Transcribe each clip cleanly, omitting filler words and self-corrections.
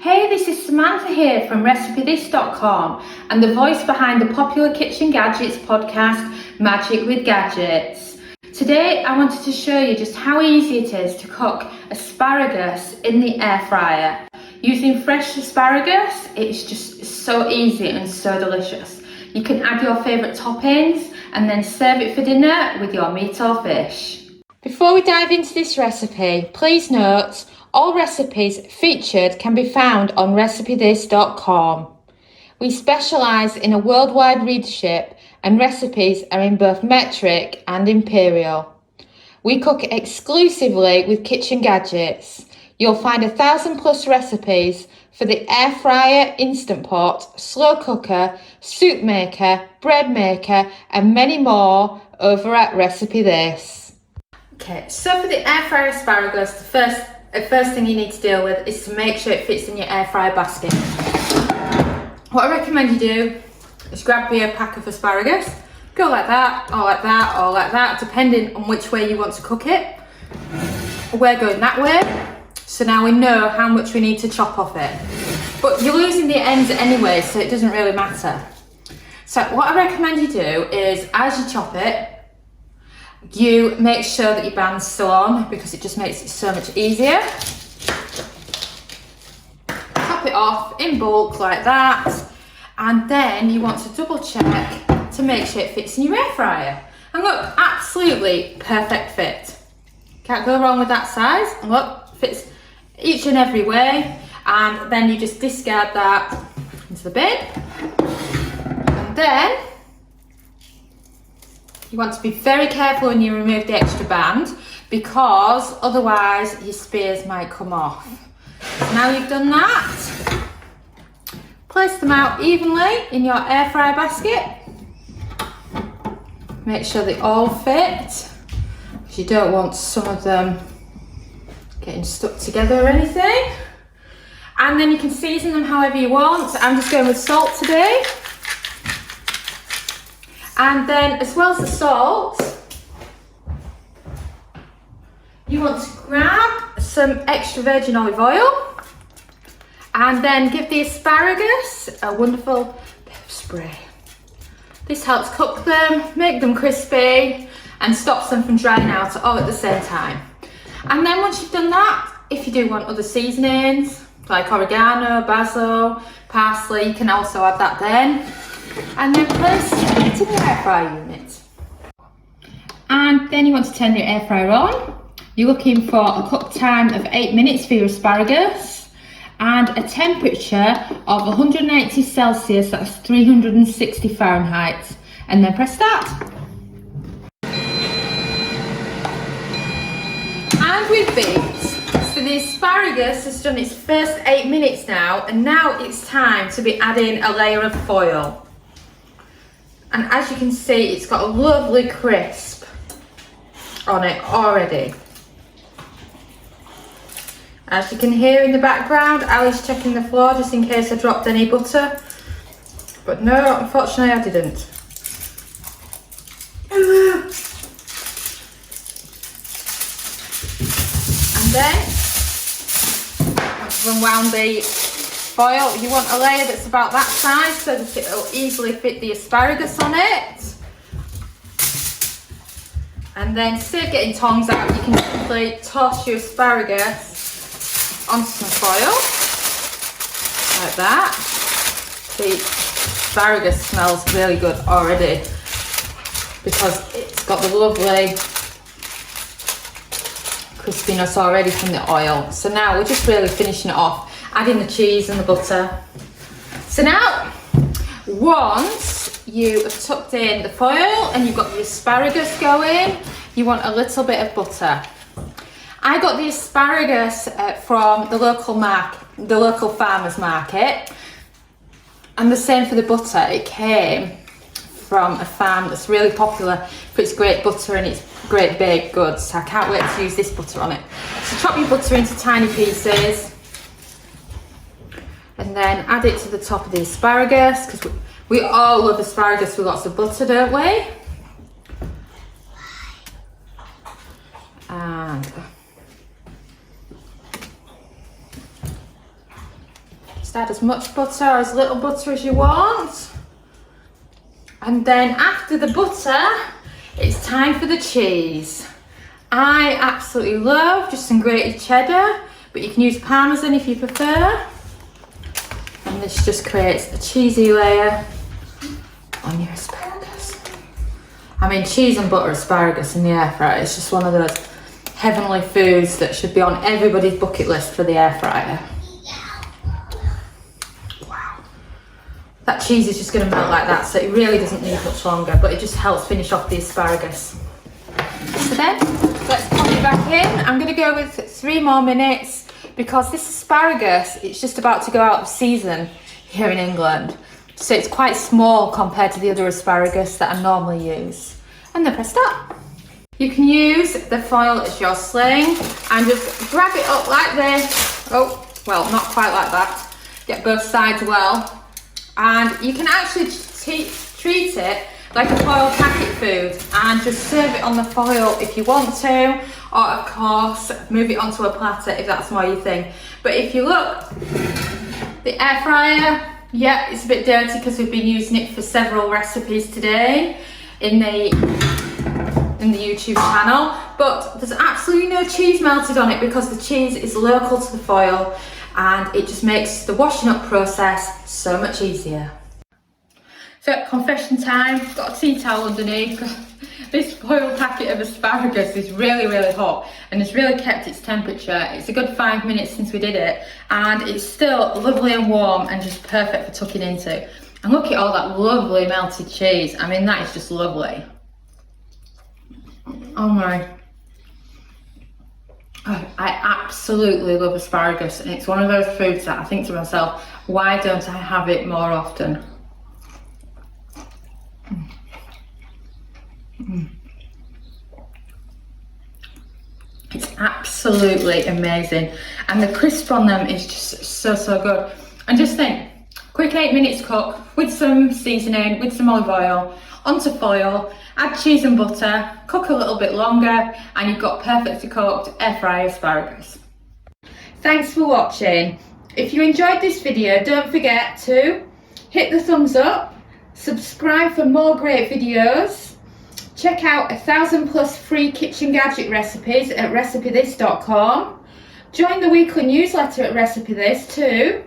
Hey, this is Samantha here from RecipeThis.com and the voice behind the popular Kitchen Gadgets podcast, Magic with Gadgets. Today I wanted to show you just how easy it is to cook asparagus in the air fryer. Using fresh asparagus, it's just so easy and so delicious. You can add your favourite toppings and then serve it for dinner with your meat or fish. Before we dive into this recipe, please note all recipes featured can be found on RecipeThis.com. We specialise in a worldwide readership and recipes are in both metric and imperial. We cook exclusively with kitchen gadgets. You'll find 1,000+ recipes for the air fryer, instant pot, slow cooker, soup maker, bread maker and many more over at Recipe This. Okay, so for the air fryer asparagus, the first thing you need to deal with is to make sure it fits in your air fryer basket. What I recommend you do is grab your pack of asparagus, go like that, or like that, or like that, depending on which way you want to cook it. We're going that way, so now we know how much we need to chop off it. But you're losing the ends anyway, so it doesn't really matter. So what I recommend you do is, as you chop it, you make sure that your band's still on because it just makes it so much easier. Chop it off in bulk like that, and then you want to double check to make sure it fits in your air fryer. And look, absolutely perfect fit. Can't go wrong with that size. And look, fits each and every way. And then you just discard that into the bin. And then you want to be very careful when you remove the extra band because otherwise your spears might come off. So now you've done that, place them out evenly in your air fryer basket. Make sure they all fit because you don't want some of them getting stuck together or anything. And then you can season them however you want. I'm just going with salt today. And then, as well as the salt, you want to grab some extra virgin olive oil and then give the asparagus a wonderful bit of spray. This helps cook them, make them crispy and stops them from drying out all at the same time. And then once you've done that, if you do want other seasonings like oregano, basil, parsley, you can also add that then. And then place it in your air fryer unit. And then you want to turn your air fryer on. You're looking for a cook time of 8 minutes for your asparagus and a temperature of 180 Celsius, that's 360 Fahrenheit. And then press start. And we've baked. So the asparagus has done its first 8 minutes now, and now it's time to be adding a layer of foil. And as you can see, it's got a lovely crisp on it already. As you can hear in the background, Ali's checking the floor just in case I dropped any butter. But no, unfortunately I didn't. And then, once you've unwound the foil, you want a layer that's about that size so that it will easily fit the asparagus on it. And then instead of getting tongs out, you can simply toss your asparagus onto some foil like that. The asparagus smells really good already because it's got the lovely crispiness already from the oil. So now we're just really finishing it off, adding the cheese and the butter. So now, once you have tucked in the foil and you've got the asparagus going, you want a little bit of butter. I got the asparagus from the local farmer's market, and the same for the butter. It came from a farm that's really popular for its great butter and its great baked goods. So I can't wait to use this butter on it. So chop your butter into tiny pieces and then add it to the top of the asparagus because we all love asparagus with lots of butter, don't we? And Just add as much butter or as little butter as you want. And then after the butter, it's time for the cheese. I absolutely love just some grated cheddar, but you can use parmesan if you prefer. And this just creates a cheesy layer on your asparagus. I mean, cheese and butter asparagus in the air fryer, it's just one of those heavenly foods that should be on everybody's bucket list for the air fryer. Wow. That cheese is just going to melt like that, so it really doesn't need much longer, but it just helps finish off the asparagus. So then, let's pop it back in. I'm going to go with 3 more minutes because this asparagus, it's just about to go out of season here in England. So it's quite small compared to the other asparagus that I normally use. And then press start. You can use the foil as your sling and just grab it up like this. Oh, well, not quite like that. Get both sides well. And you can actually treat it like a foil packet food and just serve it on the foil if you want to, or of course move it onto a platter if that's more your thing. But if you look, the air fryer, yeah, it's a bit dirty because we've been using it for several recipes today in the YouTube channel, but there's absolutely no cheese melted on it because the cheese is local to the foil and it just makes the washing up process so much easier. So confession time, got a tea towel underneath. This foil packet of asparagus is really, really hot and it's really kept its temperature. It's a good 5 minutes since we did it and it's still lovely and warm and just perfect for tucking into. And look at all that lovely melted cheese. I mean, that is just lovely. Oh my. Oh, I absolutely love asparagus and it's one of those foods that I think to myself, why don't I have it more often? It's absolutely amazing and the crisp on them is just so good. And just think, quick 8 minutes cook with some seasoning, with some olive oil, onto foil, add cheese and butter, cook a little bit longer and you've got perfectly cooked air fry asparagus. Thanks for watching. If you enjoyed this video, don't forget to hit the thumbs up, subscribe for more great videos, check out 1,000+ free kitchen gadget recipes at recipethis.com, join the weekly newsletter at RecipeThis too,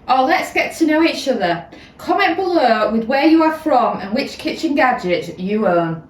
or let's get to know each other. Comment below with where you are from and which kitchen gadget you own.